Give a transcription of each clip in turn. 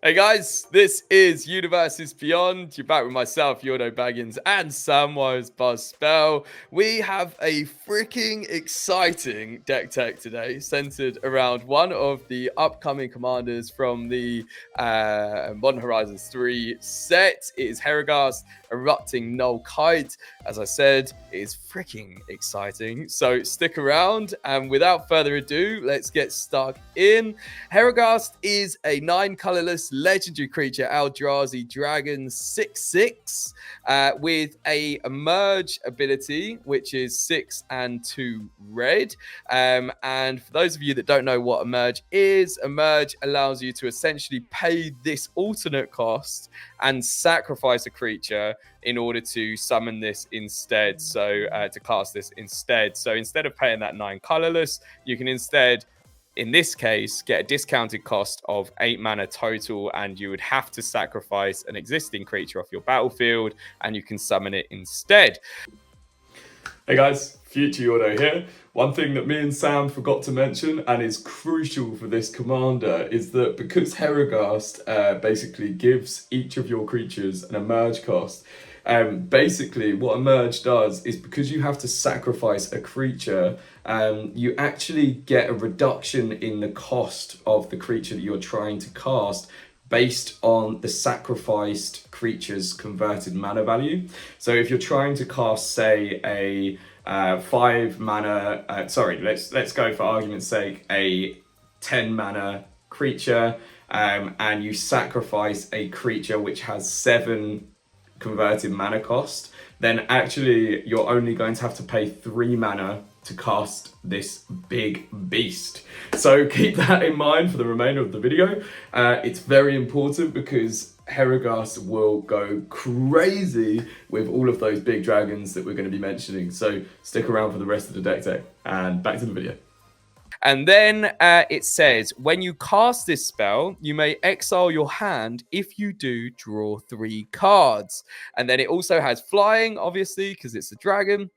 Hey guys, this is Universes Beyond. You're back with myself, Yordo Baggins, and Samwise Buzzspell. We have a freaking exciting deck tech today, centered around one of the upcoming commanders from the Modern Horizons 3 set. It is Heragast, Erupting Null Kite. As I said, it is freaking exciting. So stick around, and without further ado, let's get stuck in. Heragast is a 9 colorless legendary creature, Eldrazi Dragons 6/6, with a emerge ability, which is 6 and 2 red. And for those of you that don't know what emerge is, emerge allows you to essentially pay this alternate cost and sacrifice a creature in order to summon this instead. So to cast this instead. So instead of paying that 9 colorless, you can instead, in this case, get a discounted cost of 8 mana total, and you would have to sacrifice an existing creature off your battlefield, and you can summon it instead. Hey guys, Future Yordo here. One thing that me and Sam forgot to mention, and is crucial for this commander, is that because Heragast basically gives each of your creatures an emerge cost, basically what emerge does is, because you have to sacrifice a creature, you actually get a reduction in the cost of the creature that you're trying to cast based on the sacrificed creature's converted mana value. So if you're trying to cast, say, a 5 mana, let's go for argument's sake, a 10 mana creature, and you sacrifice a creature which has 7 converted mana cost, then actually you're only going to have to pay 3 mana to cast this big beast. So keep that in mind for the remainder of the video. It's very important because Heragast will go crazy with all of those big dragons that we're going to be mentioning. So stick around for the rest of the deck tech, and back to the video. And then it says, when you cast this spell, you may exile your hand. If you do, draw 3 cards. And then it also has flying, obviously, because it's a dragon.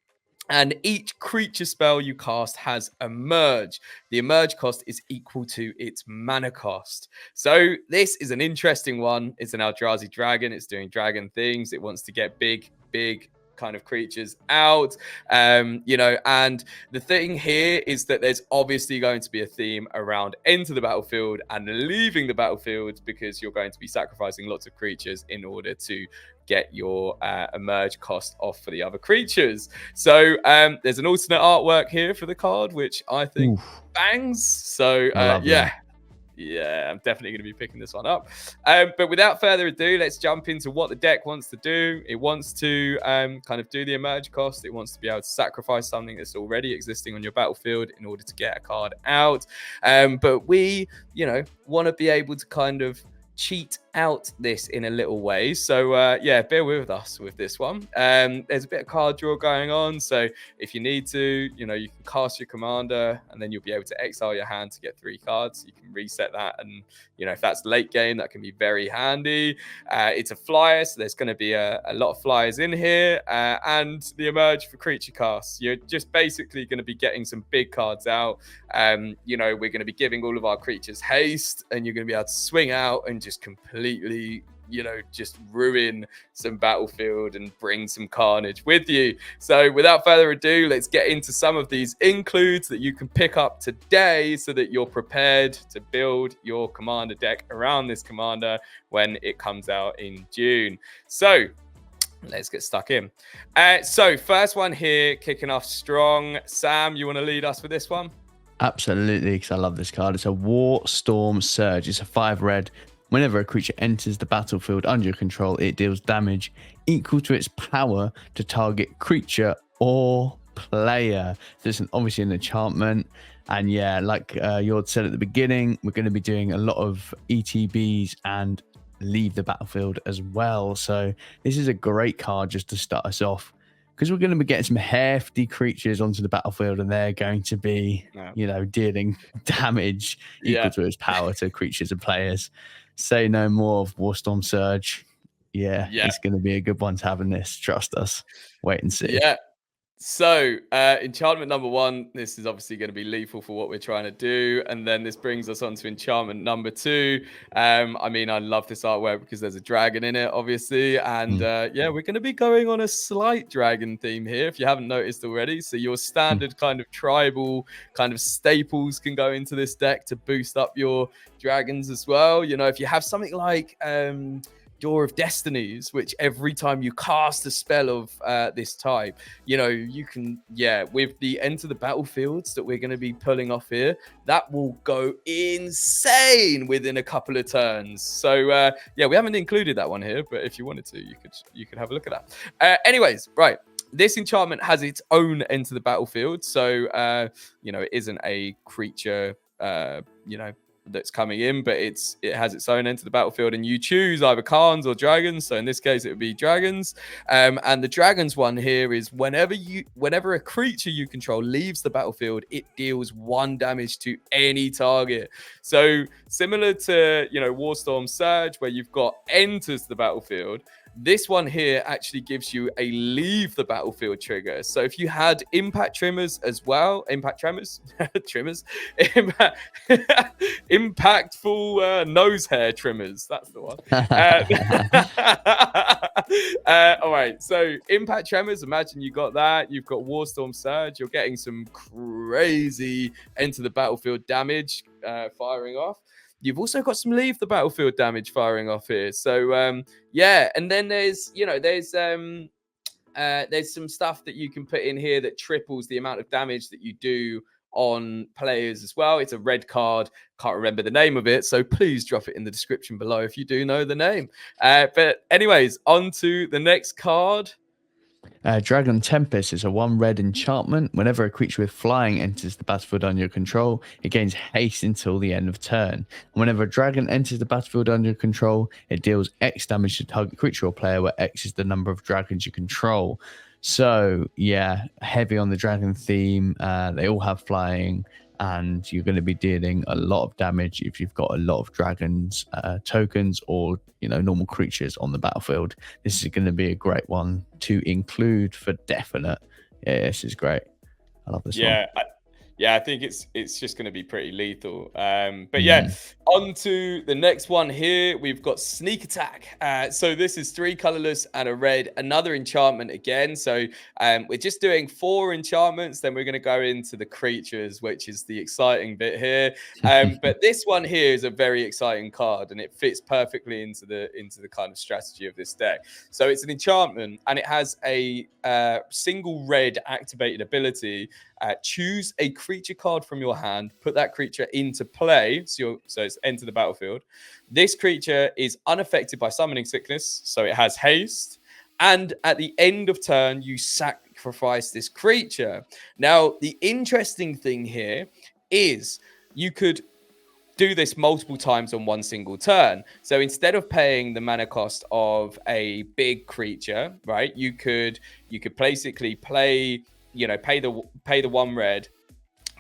And each creature spell you cast has emerge. The emerge cost is equal to its mana cost. So this is an interesting one. It's an Eldrazi dragon. It's doing dragon things. It wants to get big kind of creatures out, and the thing here is that there's obviously going to be a theme around enter the battlefield and leaving the battlefield, because you're going to be sacrificing lots of creatures in order to get your emerge cost off for the other creatures. So there's an alternate artwork here for the card, which I think bangs. So yeah, I'm definitely going to be picking this one up. But without further ado, let's jump into what the deck wants to do. It wants to kind of do the emerge cost. It wants to be able to sacrifice something that's already existing on your battlefield in order to get a card out. But we, want to be able to kind of cheat out this in a little way. So yeah, bear with us with this one. There's a bit of card draw going on, so if you need to, you can cast your commander and then you'll be able to exile your hand to get 3 cards. You can reset that, and if that's late game, that can be very handy. It's a flyer, so there's going to be a lot of flyers in here, and the emerge for creature casts. You're just basically going to be getting some big cards out. We're going to be giving all of our creatures haste, and you're going to be able to swing out and just completely, just ruin some battlefield and bring some carnage with you. So without further ado, let's get into some of these includes that you can pick up today so that you're prepared to build your commander deck around this commander when it comes out in June. So let's get stuck in. So first one here, kicking off strong. Sam, you want to lead us with this one? Absolutely, because I love this card. It's a War Storm Surge. It's a 5 red. Whenever a creature enters the battlefield under your control, it deals damage equal to its power to target creature or player. So it's obviously an enchantment. And yeah, like Jord said at the beginning, we're going to be doing a lot of ETBs and leave the battlefield as well. So this is a great card just to start us off, because we're going to be getting some hefty creatures onto the battlefield, and they're going to be, dealing damage equal to its power to creatures and players. Say no more of Warstorm Surge. Yeah, it's going to be a good one to have in this. Trust us. Wait and see. Yeah. So, enchantment number 1, this is obviously going to be lethal for what we're trying to do. And then this brings us on to enchantment number 2. I mean, I love this artwork because there's a dragon in it, obviously. And yeah, we're going to be going on a slight dragon theme here, if you haven't noticed already. So your standard kind of tribal kind of staples can go into this deck to boost up your dragons as well. You know, if you have something like... Door of Destinies, which every time you cast a spell of this type, you know, you can, with the enter the battlefields that we're going to be pulling off here, that will go insane within a couple of turns. So yeah, we haven't included that one here, but if you wanted to, you could have a look at that. Anyways, right. This enchantment has its own enter the battlefield. So, you know, it isn't a creature, you know, that's coming in, but it has its own enter the battlefield, and you choose either Khans or dragons. So in this case, it would be dragons. And the dragons one here is whenever a creature you control leaves the battlefield, it deals 1 damage to any target. So similar to, you know, Warstorm Surge, where you've got enters the battlefield, this one here actually gives you a leave the battlefield trigger. So if you had impact trimmers as well, impact tremors, trimmers, impactful nose hair trimmers. That's the one. All right. So impact tremors. Imagine you got that. You've got Warstorm Surge. You're getting some crazy enter the battlefield damage firing off. You've also got some leave the battlefield damage firing off here. So yeah, and then there's, you know, there's some stuff that you can put in here that triples the amount of damage that you do on players as well. It's a red card. Can't remember the name of it, so please drop it in the description below if you do know the name. But anyways, on to the next card. Dragon Tempest is a 1 red enchantment. Whenever a creature with flying enters the battlefield under your control, it gains haste until the end of turn. And whenever a dragon enters the battlefield under your control, it deals X damage to target creature or player, where X is the number of dragons you control. So yeah, heavy on the dragon theme. They all have flying, and you're going to be dealing a lot of damage if you've got a lot of dragons tokens or, you know, normal creatures on the battlefield. This is going to be a great one to include for definite. Yeah, this is great. I love this one. Yeah, I think it's just going to be pretty lethal. But yeah, on to the next one here. We've got Sneak Attack. So this is 3 colorless and a red, another enchantment again. So we're just doing 4 enchantments. Then we're going to go into the creatures, which is the exciting bit here. But this one here is a very exciting card, and it fits perfectly into the kind of strategy of this deck. So it's an enchantment, and it has a single red activated ability. Choose a creature card from your hand, put that creature into play. So it's enter the battlefield. This creature is unaffected by summoning sickness, so it has haste. And at the end of turn, you sacrifice this creature. Now, the interesting thing here is you could do this multiple times on one single turn. So instead of paying the mana cost of a big creature, right, you could basically play, you know, pay the 1 red,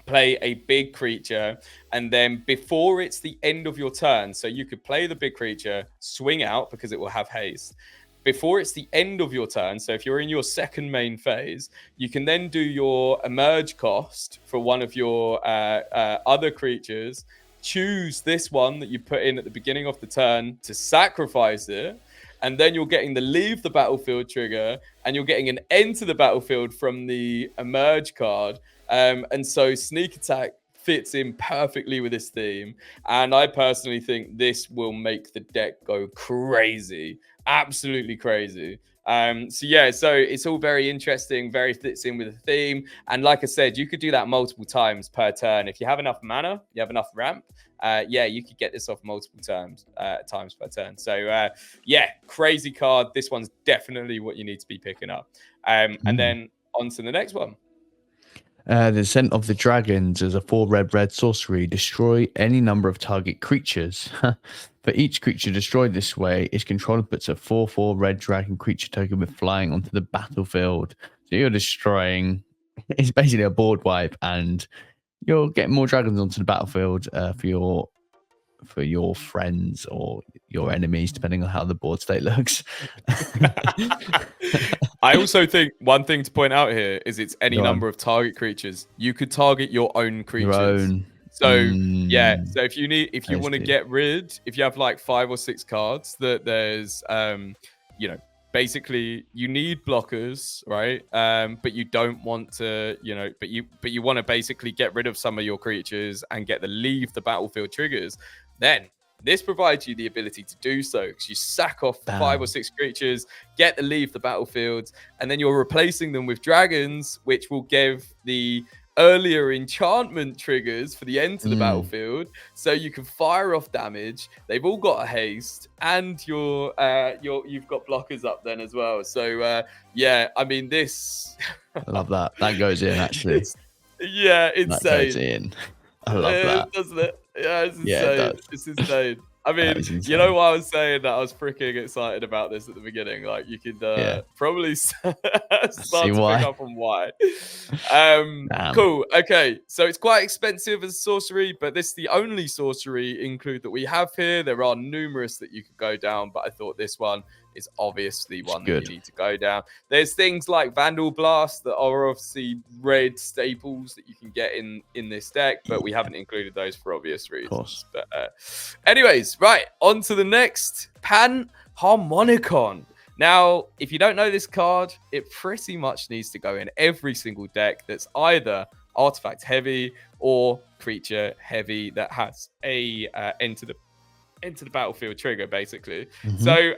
play a big creature, and then before it's the end of your turn, so you could play the big creature, swing out because it will have haste. Before it's the end of your turn, so if you're in your second main phase, you can then do your emerge cost for one of your other creatures, choose this one that you put in at the beginning of the turn to sacrifice it, and then you're getting the leave the battlefield trigger, and you're getting an enter the battlefield from the emerge card. And so Sneak Attack fits in perfectly with this theme. And I personally think this will make the deck go crazy, absolutely crazy. So yeah, so it's all very interesting, very fits in with the theme. And like I said, you could do that multiple times per turn. If you have enough mana, you have enough ramp, yeah, you could get this off multiple times per turn. So yeah, crazy card. This one's definitely what you need to be picking up. And then on to the next one. The Descent of the Dragons is a 4 red sorcery. Destroy any number of target creatures. For each creature destroyed this way, its controller puts a 4/4 red dragon creature token with flying onto the battlefield. So you're destroying. It's basically a board wipe, and you're getting more dragons onto the battlefield for your friends or your enemies, depending on how the board state looks. I also think one thing to point out here is it's any Go on. number of target creatures. You could target your own creatures. Your own. So yeah, so if you want to tasty. get rid, if you have like 5 or 6 cards that there's you know, basically you need blockers, right? But you don't want to, you know, but you want to basically get rid of some of your creatures and get the leave the battlefield triggers, then this provides you the ability to do so, because you sack off 5 or 6 creatures, get the leave the battlefield, and then you're replacing them with dragons, which will give the earlier enchantment triggers for the end to the battlefield, so you can fire off damage. They've all got a haste, and you've got blockers up then as well. So yeah, I mean this. I love that. That goes in actually. Yeah, insane. That goes in. I love that. Doesn't it? Yeah, it's insane. Yeah, it it's insane. I mean, you know why I was saying that I was freaking excited about this at the beginning? Like, you could probably start to pick up on why. Cool. Okay, so it's quite expensive as a sorcery, but this is the only sorcery include that we have here. There are numerous that you could go down, but I thought this one is obviously one that you need to go down. There's things like Vandal Blast that are obviously red staples that you can get in this deck, but we haven't included those for obvious reasons. But anyways, right, on to the next, Panharmonicon. Now, if you don't know this card, it pretty much needs to go in every single deck that's either artifact heavy or creature heavy that has a enter the battlefield trigger, basically. So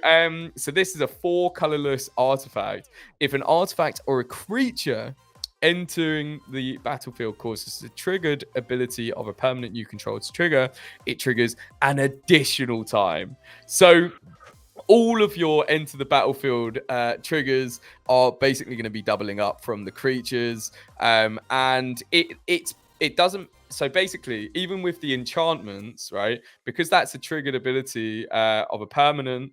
this is a 4 colorless artifact. If an artifact or a creature entering the battlefield causes the triggered ability of a permanent you control to trigger, it triggers an additional time. So all of your enter the battlefield triggers are basically going to be doubling up from the creatures, and it doesn't. So basically, even with the enchantments, right, because that's a triggered ability of a permanent,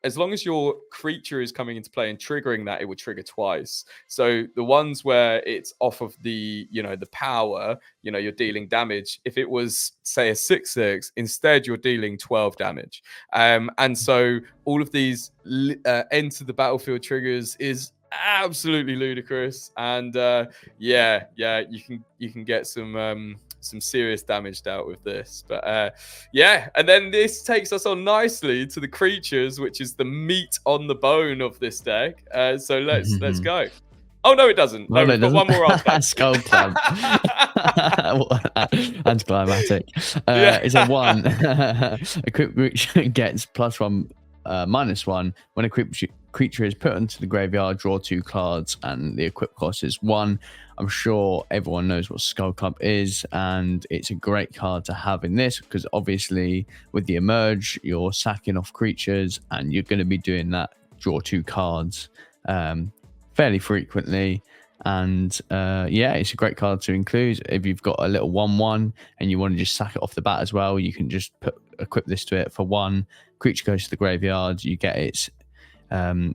as long as your creature is coming into play and triggering that, it will trigger twice. So the ones where it's off of the, the power, you're dealing damage. If it was, say, a 6/6, instead you're dealing 12 damage. And so all of these enter the battlefield triggers is absolutely ludicrous. And yeah, you can get some serious damage dealt with this, but yeah, and then this takes us on nicely to the creatures, which is the meat on the bone of this deck. So let's go. Oh no, it doesn't. No, we've got one more artifact. Skull Club. Anticlimactic. It's a 1. A creature gets +1, -1 when a creature is put into the graveyard. Draw 2 cards, and the equip cost is 1. I'm sure everyone knows what Skull Club is, and it's a great card to have in this because obviously with the emerge, you're sacking off creatures, and you're going to be doing that draw 2 cards fairly frequently. And yeah, it's a great card to include. If you've got a little 1/1 and you want to just sack it off the bat as well, you can just equip this to it for 1. Creature goes to the graveyard, you get its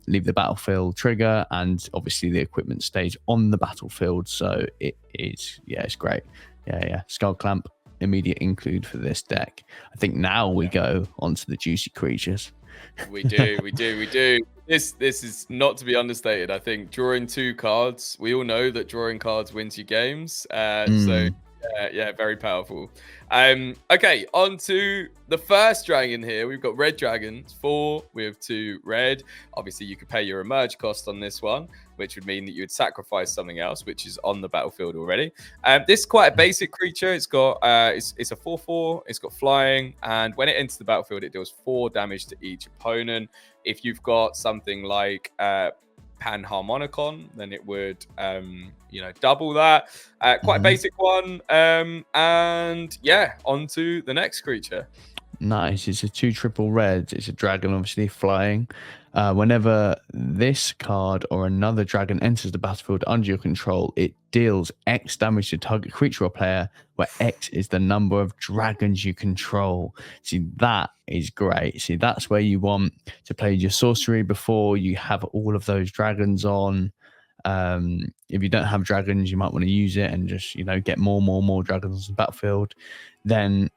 leave the battlefield trigger, and obviously the equipment stays on the battlefield. So it is, it's great. Yeah. Skull Clamp, immediate include for this deck. I think now we go on to the juicy creatures. We do. This is not to be understated. I think drawing 2 cards, we all know that drawing cards wins you games. So yeah, very powerful. Okay, on to the first dragon here. We've got red dragons, 4 with 2 red. Obviously, you could pay your emerge cost on this one, which would mean that you would sacrifice something else, which is on the battlefield already. This is quite a basic creature. It's got it's a 4/4. It's got flying, and when it enters the battlefield, it deals 4 damage to each opponent. If you've got something like Panharmonicon, then it would double that. Quite a basic one. And yeah, on to the next creature. Nice. It's a 2/3 red. It's a dragon, obviously flying. Whenever this card or another dragon enters the battlefield under your control, it deals X damage to target creature or player, where X is the number of dragons you control. See, that is great. See, that's where you want to play your sorcery before you have all of those dragons on. If you don't have dragons, you might want to use it and just, get more dragons on the battlefield. Then,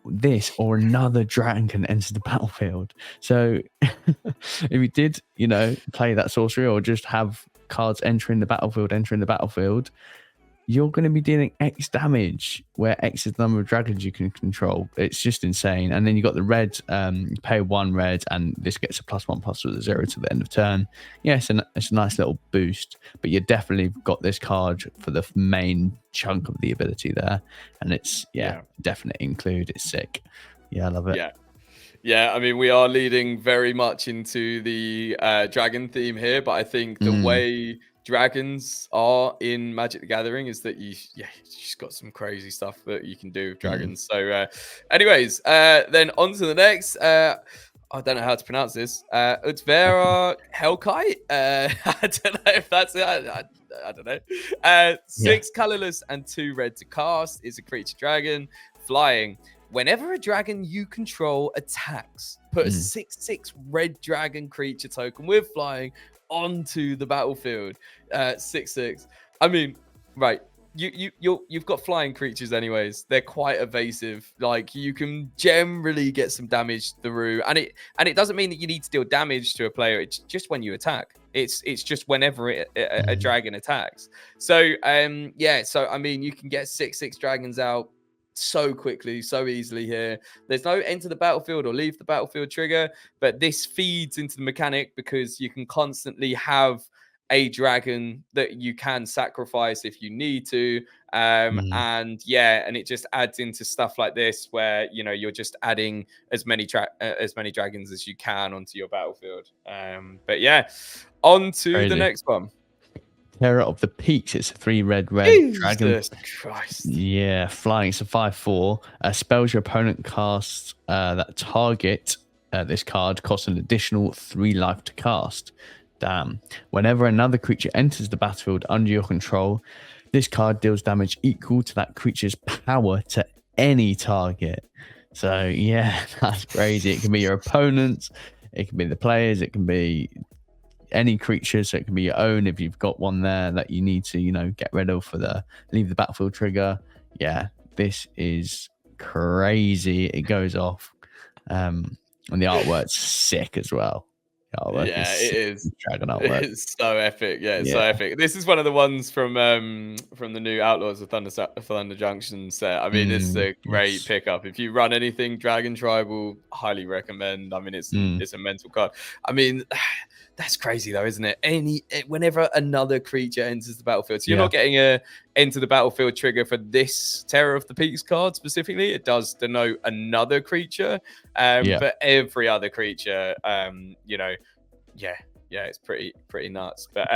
this or another dragon enters the battlefield. So if you did, play that sorcery or just have cards entering the battlefield, you're going to be dealing X damage, where X is the number of dragons you can control. It's just insane. And then you got the red, you pay 1 red, and this gets a +1/+1 with a 0 to the end of turn. Yeah, it's a nice little boost, but you definitely got this card for the main chunk of the ability there. And it's, definite include. It's sick. Yeah, I love it. Yeah, I mean, we are leading very much into the dragon theme here, but I think the way dragons are in Magic the Gathering is that you just got some crazy stuff that you can do with dragons. So anyways, then on to the next. I don't know how to pronounce this. Utvera Hellkite. I don't know if that's it. I don't know. 6 colorless and 2 red to cast. Is a creature dragon. Flying. Whenever a dragon you control attacks, put a 6/6 red dragon creature token with flying onto the battlefield. 6/6. I mean, right. You've got flying creatures anyways. They're quite evasive. Like, you can generally get some damage through, and it doesn't mean that you need to deal damage to a player. It's just when you attack. It's just whenever a dragon attacks. So so I mean, you can get 6/6 dragons out so quickly, so easily here. There's no enter the battlefield or leave the battlefield trigger, but this feeds into the mechanic because you can constantly have a dragon that you can sacrifice if you need to. And it just adds into stuff like this where you're just adding as many dragons as you can onto your battlefield. But yeah, on to the next one. Terror of the Peaks. It's a 3 red dragon. Jesus Christ. Yeah, flying. It's a 5/4. Spells your opponent casts that target this card costs an additional 3 life to cast. Damn. Whenever another creature enters the battlefield under your control, this card deals damage equal to that creature's power to any target. So yeah, that's crazy. It can be your opponents, it can be the players, it can be any creature, so it can be your own if you've got one there that you need to get rid of for the leave the battlefield trigger. Yeah, this is crazy. It goes off, and the artwork's sick as well. It is. Dragon artwork. It's so epic. It's so epic. This is one of the ones from the new Outlaws of Thunder Junction set. I mean, this is a great pickup. If you run anything Dragon Tribal, highly recommend. I mean, it's a mental card. I mean, that's crazy though, isn't it? Whenever another creature enters the battlefield, so you're not getting a enter the battlefield trigger for this Terror of the Peaks card specifically. It does denote another creature, but every other creature, it's pretty nuts. But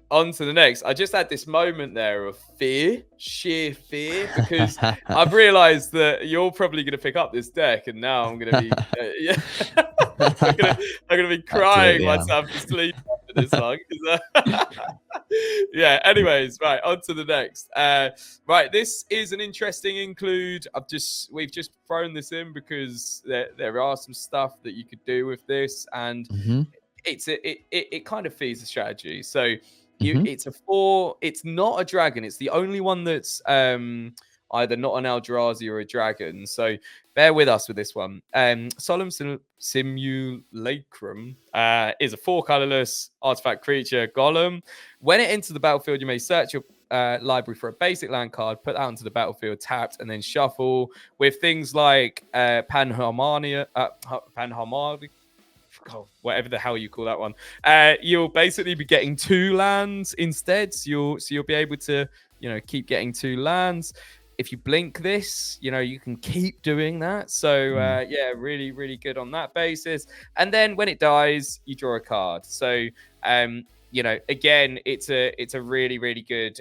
on to the next. I just had this moment there of sheer fear, because I've realized that you're probably going to pick up this deck, and now I'm going to be I'm going to be crying myself to sleep after this one. Anyways, right, on to the next. Right, this is an interesting include. We've just thrown this in because there are some stuff that you could do with this, and it kind of feeds the strategy. So it's a 4. It's not a dragon. It's the only one that's either not an Eldrazi or a dragon. So bear with us with this one. Solemn Simulacrum is a 4 colorless artifact creature golem. When it enters the battlefield, you may search your library for a basic land card, put that onto the battlefield tapped, and then shuffle with things like Panharmonia, whatever the hell you call that one. You'll basically be getting 2 lands instead. So you'll be able to keep getting 2 lands. If you blink this, you can keep doing that. So really, really good on that basis. And then when it dies, you draw a card. So again, it's a really, really good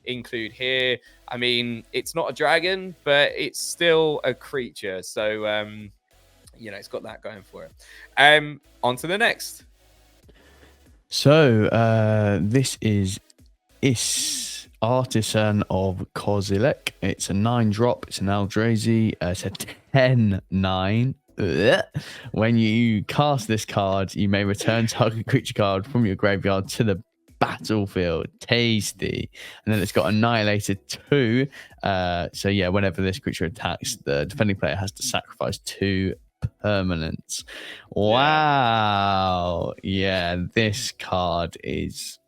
include here. I mean, it's not a dragon, but it's still a creature. So it's got that going for it. On to the next. So this is Artisan of Kozilek. It's a 9-drop. It's an Eldrazi. It's a 10/9. When you cast this card, you may return target creature card from your graveyard to the battlefield. Tasty. And then it's got Annihilator 2. So yeah, whenever this creature attacks, the defending player has to sacrifice 2 permanents. Wow. Yeah, this card is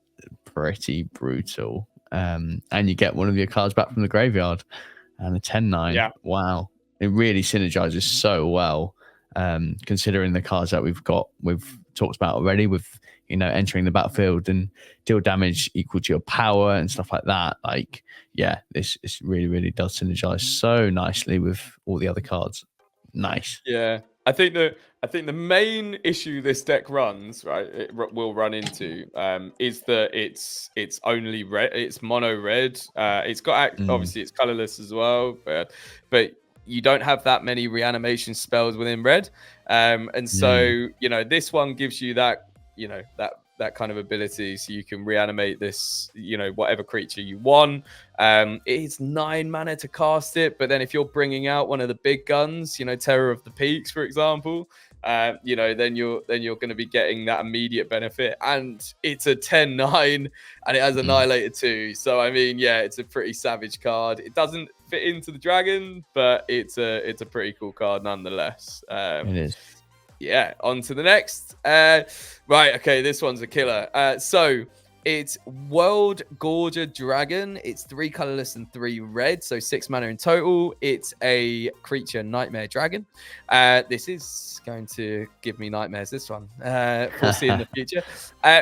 pretty brutal. And you get one of your cards back from the graveyard, and a 10/9. Yeah. Wow. It really synergizes so well, considering the cards that we've talked about already, with entering the battlefield and deal damage equal to your power and stuff like that. Like, yeah, this really does synergize so nicely with all the other cards. Nice. Yeah, I think the main issue this deck runs, will run into, is that it's only red, it's mono red. It's got obviously it's colorless as well, but you don't have that many reanimation spells within red, and so this one gives you that that kind of ability, so you can reanimate this whatever creature you want. It's 9 mana to cast it, but then if you're bringing out one of the big guns, Terror of the Peaks, for example, then you're going to be getting that immediate benefit, and it's a 10/9 and it has Annihilator 2. So I mean, yeah, it's a pretty savage card. It doesn't fit into the dragon, but it's a pretty cool card nonetheless. It is. Yeah, on to the next. Right, okay, this one's a killer. So it's World Gorger Dragon. It's 3 colorless and 3 red, so 6 mana in total. It's a creature nightmare dragon. This is going to give me nightmares, this one. We'll see in the future.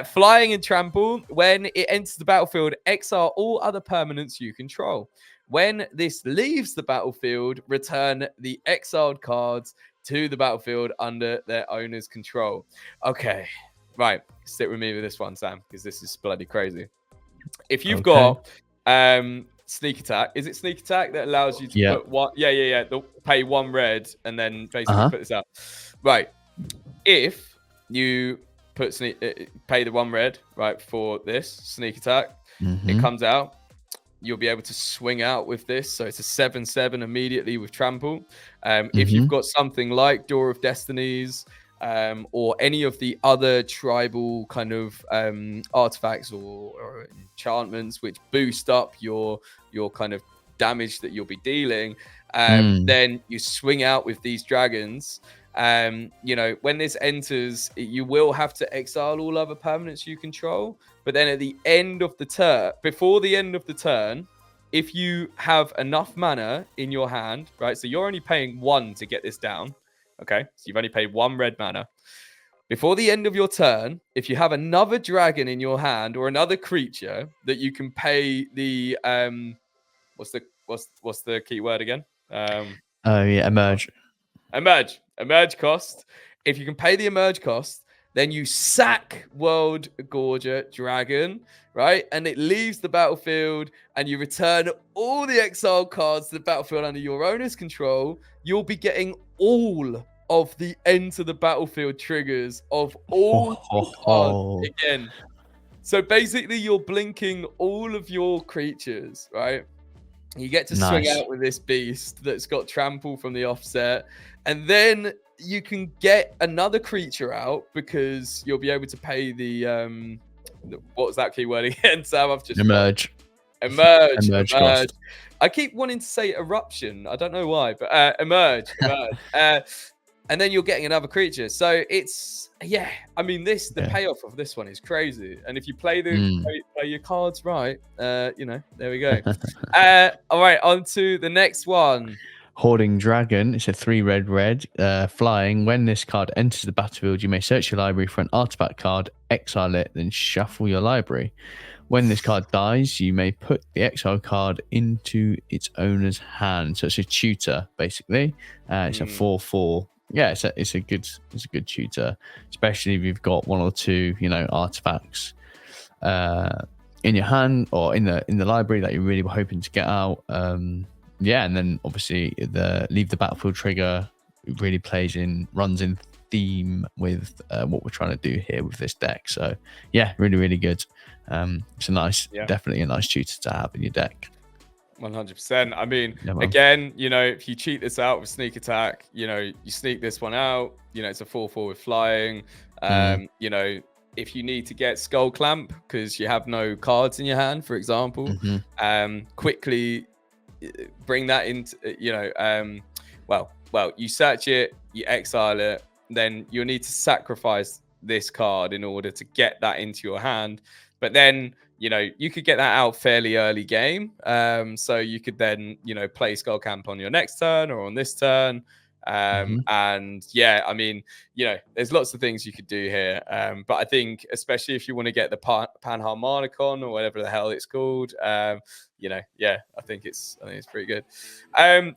Flying and trample. When it enters the battlefield, exile all other permanents you control. When this leaves the battlefield, return the exiled cards to the battlefield under their owner's control. Okay, right. Stick with me with this one, Sam, because this is bloody crazy. If you've got sneak attack, is it sneak attack that allows you to put one? Yeah. Pay 1 red and then basically put this out. Right. If you pay the 1 red, right, for this sneak attack, it comes out. You'll be able to swing out with this. So it's a 7/7 immediately with trample. If you've got something like Door of Destinies, or any of the other tribal kind of artifacts or enchantments which boost up your kind of damage that you'll be dealing, then you swing out with these dragons. When this enters, you will have to exile all other permanents you control. But then at the end of the turn, before the end of the turn, if you have enough mana in your hand, right? So you're only paying 1 to get this down. Okay, so you've only paid 1 red mana. Before the end of your turn, if you have another dragon in your hand or another creature that you can pay the what's the key word again? Emerge cost. If you can pay the emerge cost, then you sack World Gorger Dragon, right? And it leaves the battlefield, and you return all the exiled cards to the battlefield under your owner's control. You'll be getting all of the enter the battlefield triggers of all cards again. So basically, you're blinking all of your creatures, right? You get to swing out with this beast that's got trample from the offset, and then you can get another creature out because you'll be able to pay the what was that keyword again, Sam? I've just emerge. I keep wanting to say eruption. I don't know why, but emerge. And then you're getting another creature. So it's I mean, the payoff of this one is crazy. And if you play your cards right, there we go. All right, on to the next one. Hoarding Dragon. It's a 3 red, flying. When this card enters the battlefield, you may search your library for an artifact card, exile it, then shuffle your library. When this card dies, you may put the exile card into its owner's hand. So it's a tutor, basically. It's a 4/4. Yeah, it's a good tutor, especially if you've got 1 or 2, artifacts in your hand or in the library that you're really hoping to get out. And then obviously the leave the battlefield trigger really runs in theme with what we're trying to do here with this deck. So yeah, really good. It's definitely a nice tutor to have in your deck. 100%. I mean, again, if you cheat this out with sneak attack, you sneak this one out. It's a 4/4 with flying. if you need to get Skull Clamp because you have no cards in your hand, for example, quickly bring that into, well, you search it, you exile it, then you'll need to sacrifice this card in order to get that into your hand. But then, you could get that out fairly early game. So you could then, play Skull Camp on your next turn or on this turn. And yeah, I mean, there's lots of things you could do here. But I think, especially if you want to get the Panharmonicon or whatever the hell it's called, yeah, I think it's pretty good.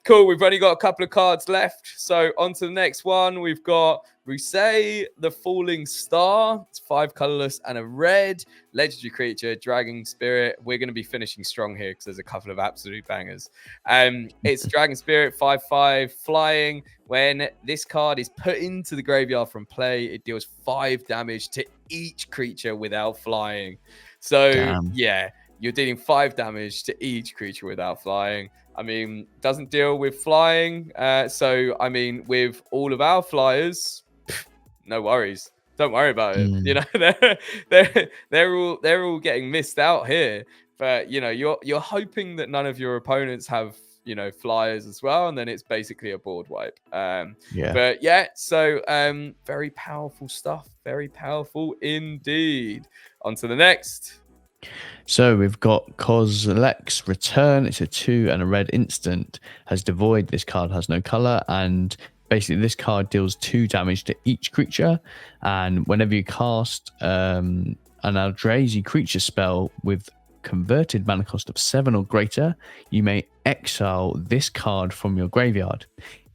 Cool. We've only got a couple of cards left. So on to the next one. We've got Rusei, the Falling Star. It's 5 colorless and a red. Legendary creature, Dragon Spirit. We're going to be finishing strong here because there's a couple of absolute bangers. It's Dragon Spirit, 5/5, flying. When this card is put into the graveyard from play, it deals 5 damage to each creature without flying. So, yeah, you're dealing 5 damage to each creature without flying. I mean, doesn't deal with flying. So, I mean, with all of our flyers, no worries. Don't worry about it. They're all getting missed out here. But you're hoping that none of your opponents have flyers as well, and then it's basically a board wipe. But yeah, so very powerful stuff. Very powerful indeed. On to the next. So we've got Kozilek's Return. It's a 2 and a red instant. Has Devoid. This card has no color, and basically this card deals 2 damage to each creature. And whenever you cast an Eldrazi creature spell with converted mana cost of 7 or greater, you may exile this card from your graveyard.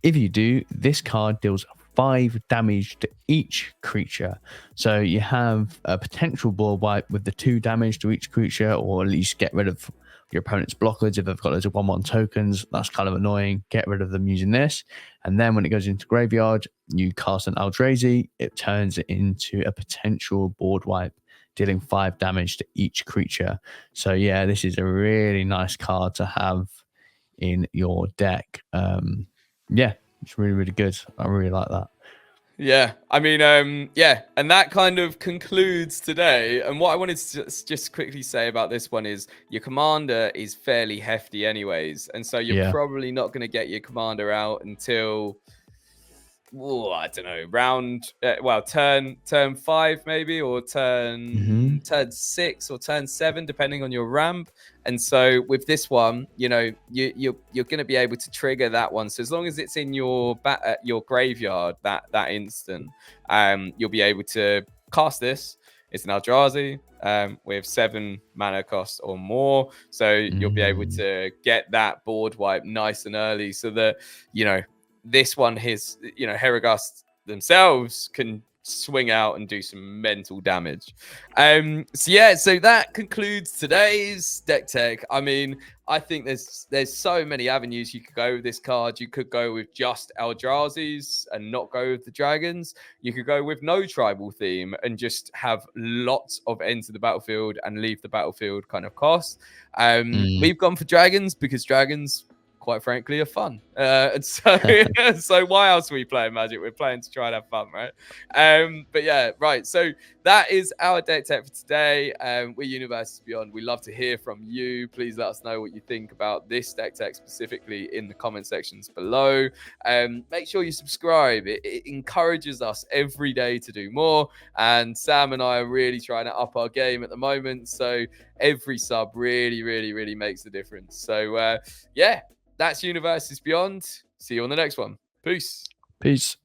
If you do, this card deals 5 damage to each creature. So you have a potential board wipe with the 2 damage to each creature, or at least get rid of your opponent's blockers if they've got loads of 1/1 tokens. That's kind of annoying. Get rid of them using this. And then when it goes into graveyard, you cast an Eldrazi, it turns it into a potential board wipe, dealing 5 damage to each creature. So yeah, this is a really nice card to have in your deck. Yeah, it's really, really good. I really like that. Yeah, I mean, yeah, and that kind of concludes today. And what I wanted to just quickly say about this one is your commander is fairly hefty anyways. And so you're probably not going to get your commander out until, I don't know, round, turn 5 maybe, or turn 6 or turn 7, depending on your ramp. And so with this one, you're going to be able to trigger that one. So as long as it's in your graveyard, that instant, you'll be able to cast this. It's an Eldrazi with 7 mana cost or more. So you'll be able to get that board wipe nice and early, so that this one, Heragast themselves can swing out and do some mental damage. So that concludes today's deck tech. I mean, I think there's so many avenues you could go with this card. You could go with just Eldrazi's and not go with the dragons. You could go with no tribal theme and just have lots of enter the battlefield and leave the battlefield kind of cost. We've gone for dragons because dragons, quite frankly, are fun. And so so why else are we playing Magic? We're playing to try and have fun, right? But yeah, right. So that is our deck tech for today. We're Universes Beyond. We love to hear from you. Please let us know what you think about this deck tech specifically in the comment sections below. Make sure you subscribe. It encourages us every day to do more. And Sam and I are really trying to up our game at the moment. So every sub really, really, really makes a difference. So yeah. That's Universes Beyond. See you on the next one. Peace. Peace.